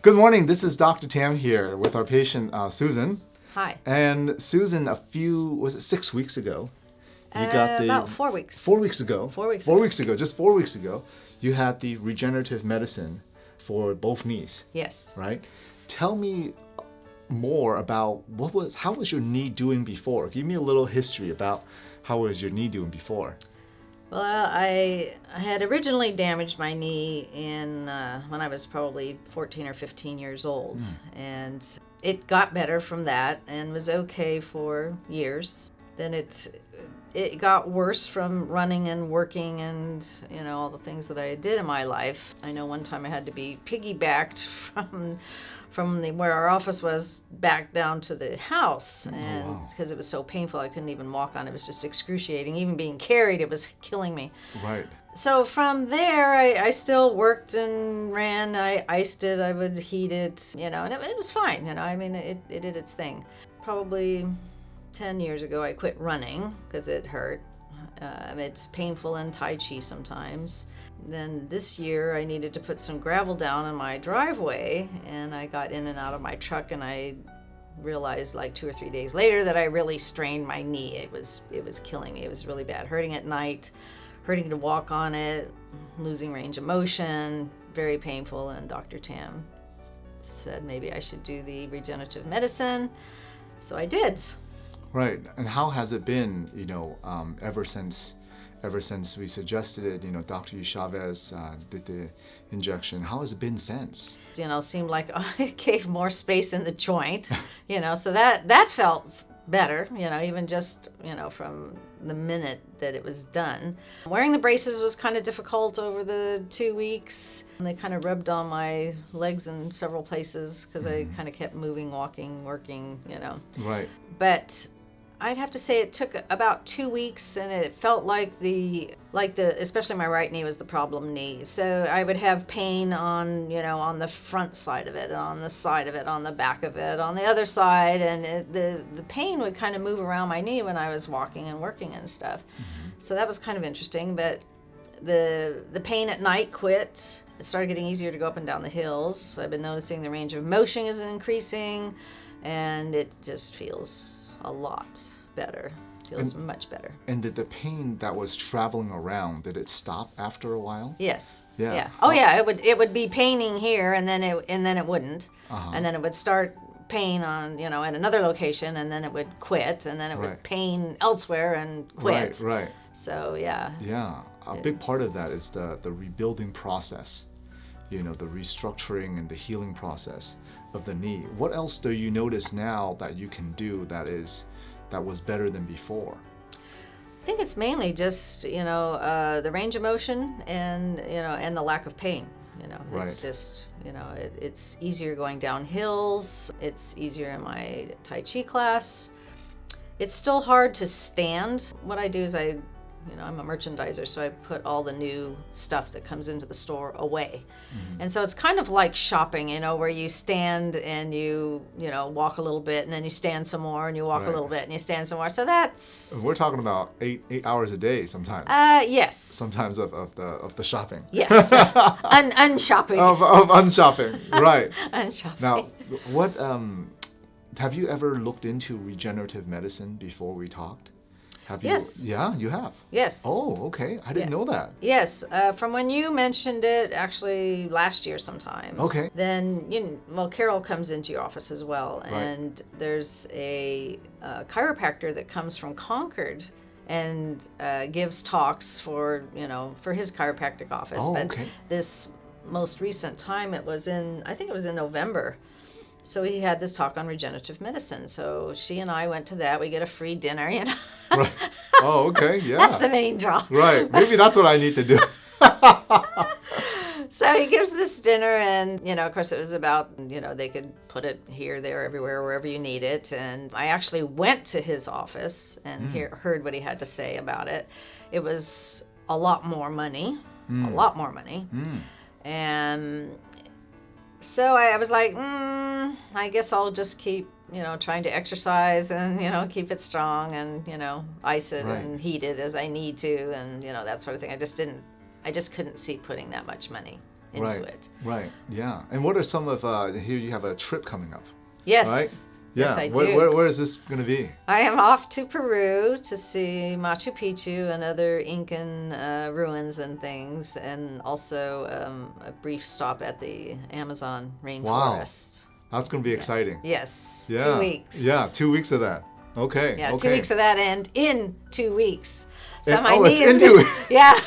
Good morning. This is Dr. Tam here with our patient, Susan. Hi. And Susan, was it 6 weeks ago? You got about 4 weeks. 4 weeks ago. 4 weeks Four ago. weeks ago, just 4 weeks ago, you had the regenerative medicine for both knees, Yes. right? Tell me more about how was your knee doing before? Give me a little history about how was your knee doing before. Well, I had originally damaged my knee when I was probably 14 or 15 years old. And it got better from that and was okay for years. Then it got worse from running and working and, all the things that I did in my life. I know one time I had to be piggybacked from where our office was back down to the house, and because it was so painful I couldn't even walk on it. It was just excruciating. Even being carried, it was killing me. Right. So from there, I still worked and ran. I iced it, I would heat it, and it was fine. It did its thing. Probably 10 years ago, I quit running because it hurt. It's painful in Tai Chi sometimes. Then this year, I needed to put some gravel down in my driveway, and I got in and out of my truck, and I realized like 2 or 3 days later that I really strained my knee. It was killing me. It was really bad. Hurting at night, hurting to walk on it, losing range of motion, very painful. And Dr. Tam said maybe I should do the regenerative medicine. So I did. Right. And how has it been, ever since we suggested it, Dr. Chavez did the injection? How has it been since? Seemed like I gave more space in the joint, so that felt better, even just, from the minute that it was done. Wearing the braces was kind of difficult over the 2 weeks. They kind of rubbed on my legs in several places because I kind of kept moving, walking, working, Right. But I'd have to say it took about 2 weeks, and it felt like especially my right knee was the problem knee. So I would have pain on the front side of it, on the side of it, on the back of it, on the other side, and the pain would kind of move around my knee when I was walking and working and stuff. So that was kind of interesting, but the pain at night quit. It started getting easier to go up and down the hills. So I've been noticing the range of motion is increasing, and it just feels a lot better. Feels much better. And did the pain that was traveling around, did it stop after a while? Yes. Yeah. Oh yeah, it would be paining here, and then it wouldn't. And then it would start pain on, at another location, and then it would quit, and then it would pain elsewhere and quit. Right. So yeah. Yeah. A big part of that is the rebuilding process. The restructuring and the healing process of the knee. What else do you notice now that you can do that was better than before? I think it's mainly just the range of motion and and the lack of pain. It's just it's easier going down hills. It's easier in my Tai Chi class. It's still hard to stand. What I do is I'm a merchandiser, so I put all the new stuff that comes into the store away. And so it's kind of like shopping, where you stand and you walk a little bit, and then you stand some more, and you walk a little bit, and you stand some more. So that's... We're talking about 8 hours a day sometimes. Yes. Sometimes of the shopping. Yes. Unshopping. Of unshopping, right. Unshopping. Now, what have you ever looked into regenerative medicine before we talked? Have you? Yes. Yeah, you have? Yes. Oh, okay. I didn't know that. Yes. From when you mentioned it, actually last year sometime. Okay. Then, Carol comes into your office as well. Right. And there's a chiropractor that comes from Concord and gives talks for his chiropractic office. Oh, but okay. This most recent time, I think it was in November. So he had this talk on regenerative medicine. So she and I went to that. We get a free dinner, Right. Oh, okay. Yeah. That's the main draw. Right. Maybe that's what I need to do. So he gives this dinner, and, of course it was about, they could put it here, there, everywhere, wherever you need it. And I actually went to his office and heard what he had to say about it. It was a lot more money, And so I was like, I guess I'll just keep, trying to exercise and, keep it strong and, ice it and heat it as I need to and, that sort of thing. I just couldn't see putting that much money. into Right. it. Right. Yeah. And what are some of here you have a trip coming up, Yes. right? Yes, Yeah. I Where, do. where is this going to be? I am off to Peru to see Machu Picchu and other Incan ruins and things, and also a brief stop at the Amazon rainforest. That's going to be exciting. Yes. Yeah. 2 weeks. Yeah. 2 weeks of that. Okay. Yeah, okay. 2 weeks of that, and in 2 weeks. So And- my oh, it's knee is into it. yeah.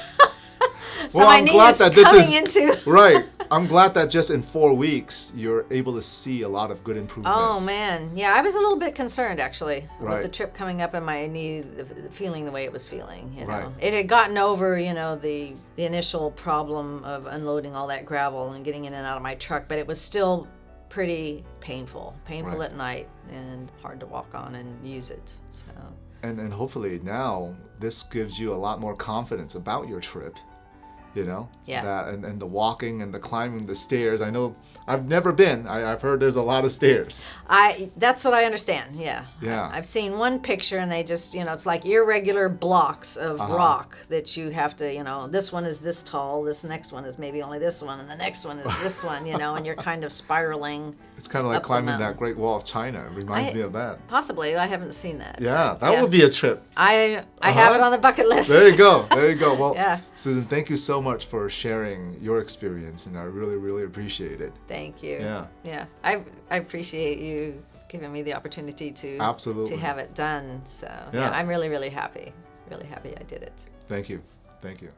So Well, my I'm knee glad is that this coming is into right. I'm glad that just in 4 weeks you're able to see a lot of good improvements. Oh man, yeah, I was a little bit concerned actually Right. with the trip coming up and my knee feeling the way it was feeling. You know, Right. it had gotten over the initial problem of unloading all that gravel and getting in and out of my truck, but it was still pretty painful Right. at night and hard to walk on and use it. So And hopefully now this gives you a lot more confidence about your trip. You know, Yeah. that and the walking and the climbing the stairs. I know I've never been. I've heard there's a lot of stairs. that's what I understand. Yeah. Yeah. I've seen one picture and they just, it's like irregular blocks of rock that you have to, this one is this tall, this next one is maybe only this one, and the next one is this one, and you're kind of spiraling. It's kind of like Up the climbing mountain. that Great Wall of China. It reminds me of that. Possibly. I haven't seen that. Yeah, that Yeah. would be a trip. I have it on the bucket list. There you go. There you go. Well, Yeah. Susan, thank you so much for sharing your experience, and I really, really appreciate it. Thank you. Yeah. Yeah. I appreciate you giving me the opportunity to Absolutely. to have it done. So Yeah. I'm really, really happy. Really happy I did it. Thank you. Thank you.